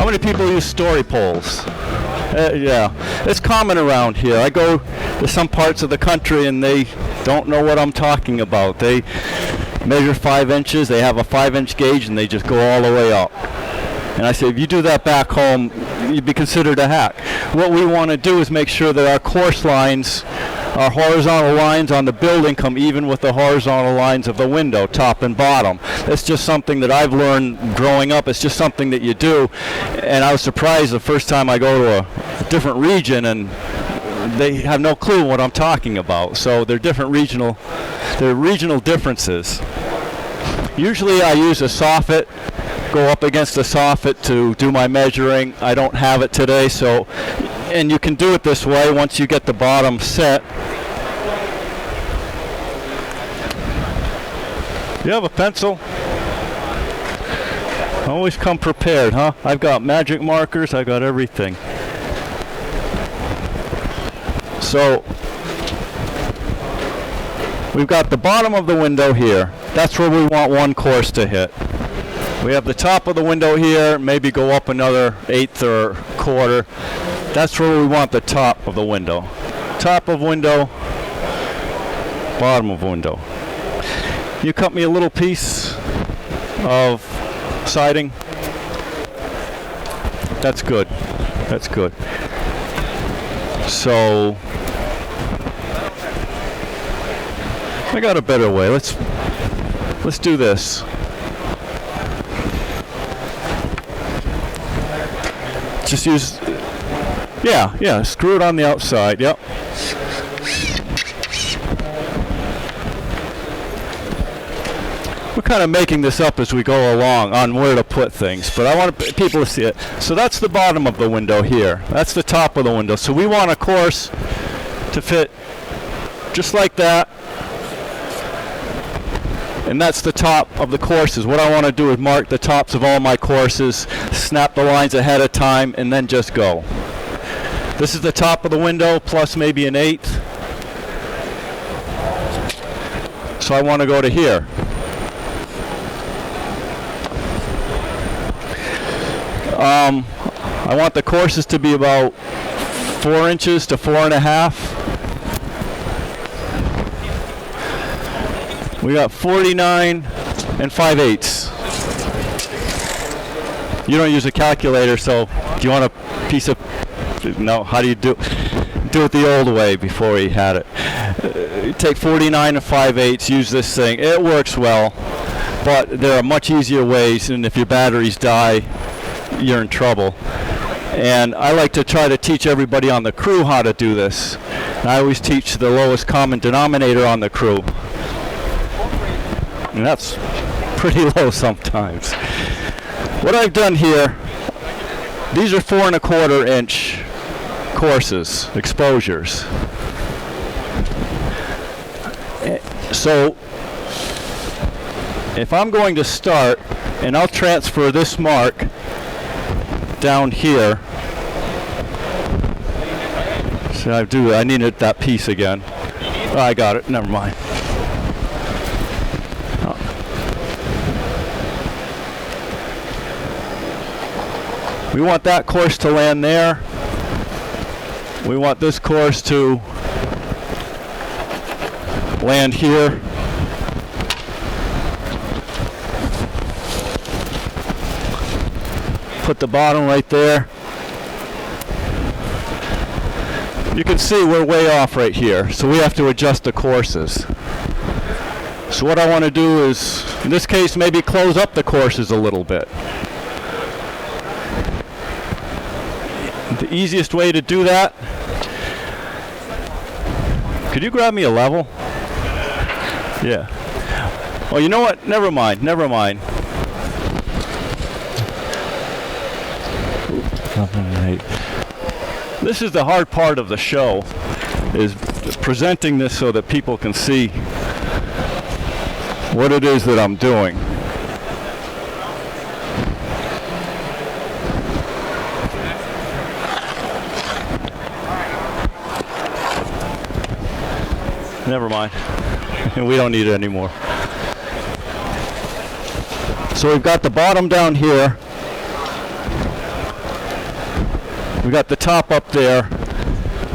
How many people use story poles? Yeah, it's common around here. I go to some parts of the country and they don't know what I'm talking about. They measure 5 inches, they have a 5-inch gauge, and they just go all the way up. And I say, if you do that back home, you'd be considered a hack. What we want to do is make sure that our course lines, our horizontal lines on the building, come even with the horizontal lines of the window, top and bottom. It's just something that I've learned growing up. It's just something that you do. And I was surprised the first time I go to a different region and they have no clue what I'm talking about. So they're regional differences. Usually I use a soffit, go up against the soffit to do my measuring. I don't have it today, so, and you can do it this way once you get the bottom set. You have a pencil? Always come prepared, huh? I've got magic markers, I've got everything. So, we've got the bottom of the window here. That's where we want one course to hit. We have the top of the window here, maybe go up another eighth or quarter. That's where we want the top of the window. Top of window, bottom of window. You cut me a little piece of siding. That's good. That's good. So, I got a better way. Let's do this. Just use, yeah, screw it on the outside, yep. We're kind of making this up as we go along on where to put things, but I want people to see it. So that's the bottom of the window here. That's the top of the window. So we want a course to fit just like that. And that's the top of the courses. What I want to do is mark the tops of all my courses, snap the lines ahead of time, and then just go. This is the top of the window plus maybe an eighth. So I want to go to here. I want the courses to be about 4 inches to 4.5. We got 49 and 5/8. You don't use a calculator, so do you want a piece of, no, how do you do it the old way before we had it? You take 49 and 5/8, use this thing. It works well, but there are much easier ways, and if your batteries die, you're in trouble. And I like to try to teach everybody on the crew how to do this. And I always teach the lowest common denominator on the crew. And that's pretty low sometimes. What I've done here, these are 4 1/4 inch courses, exposures. So if I'm going to start, and I'll transfer this mark down here. So I needed that piece again. Oh, I got it, never mind. We want that course to land there. We want this course to land here. Put the bottom right there. You can see we're way off right here, so we have to adjust the courses. So what I want to do is, in this case, maybe close up the courses a little bit. The easiest way to do that, could you grab me a level? Yeah. Oh, you know what? Never mind. This is the hard part of the show, is presenting this so that people can see what it is that I'm doing. Never mind. We don't need it anymore. So we've got the bottom down here. We got the top up there,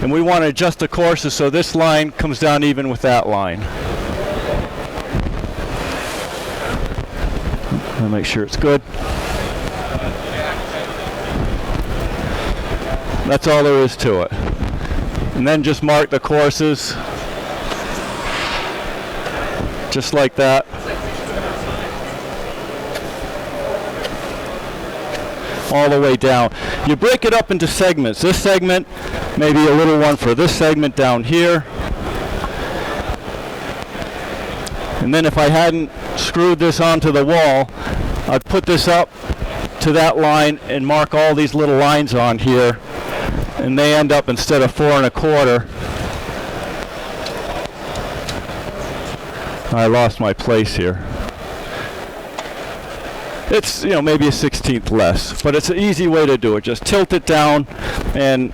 and we want to adjust the courses so this line comes down even with that line. I'll make sure it's good. That's all there is to it. And then just mark the courses just like that. All the way down. You break it up into segments. This segment, maybe a little one for this segment down here. And then if I hadn't screwed this onto the wall, I'd put this up to that line and mark all these little lines on here, and they end up, instead of 4 1/4, I lost my place here. It's, you know, maybe a 1/16 less, but it's an easy way to do it. Just tilt it down, and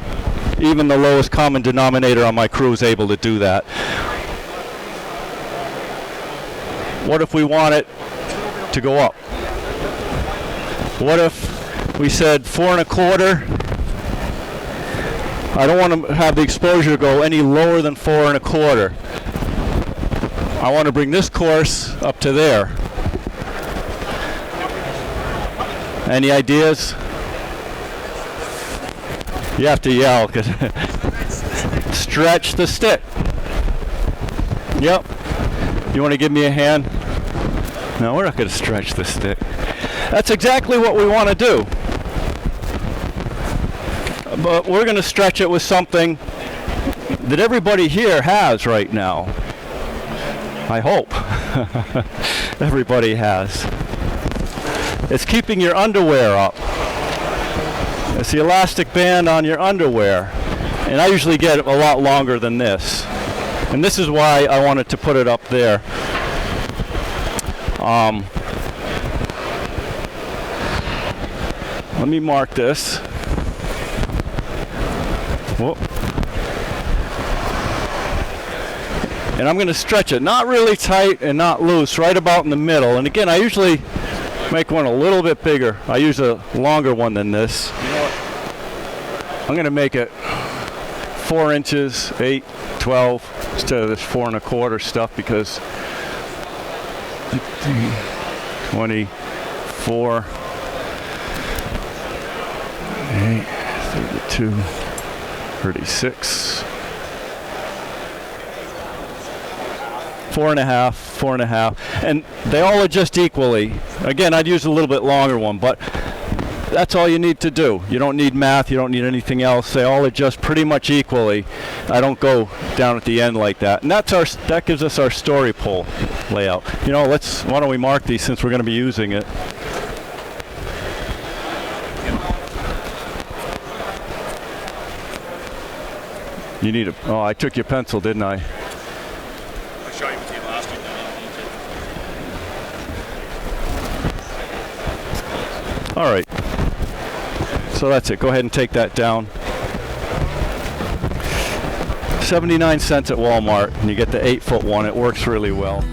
even the lowest common denominator on my crew is able to do that. What if we want it to go up? What if we said 4 1/4? I don't want to have the exposure go any lower than 4 1/4. I want to bring this course up to there. Any ideas? You have to yell, 'cause stretch the stick. Yep. You want to give me a hand? No, we're not going to stretch the stick. That's exactly what we want to do. But we're going to stretch it with something that everybody here has right now. I hope. Everybody has. It's keeping your underwear up. It's the elastic band on your underwear. And I usually get a lot longer than this. And this is why I wanted to put it up there. Let me mark this. Whoop. And I'm going to stretch it, not really tight and not loose, right about in the middle. And again, I usually make one a little bit bigger. I use a longer one than this. You know what? I'm going to make it 4 inches, 8, 12, instead of this 4 1/4 stuff, because 15, 24, 8, 32, 36, 4 1/2, 4 1/2, and they all adjust equally. Again, I'd use a little bit longer one, but that's all you need to do. You don't need math, you don't need anything else. They all adjust pretty much equally. I don't go down at the end like that. And that gives us our story pole layout. You know, why don't we mark these since we're going to be using it. You need oh, I took your pencil, didn't I? I showed you with you last week. All right. So that's it. Go ahead and take that down. 79 cents at Walmart, and you get the 8-foot one. It works really well.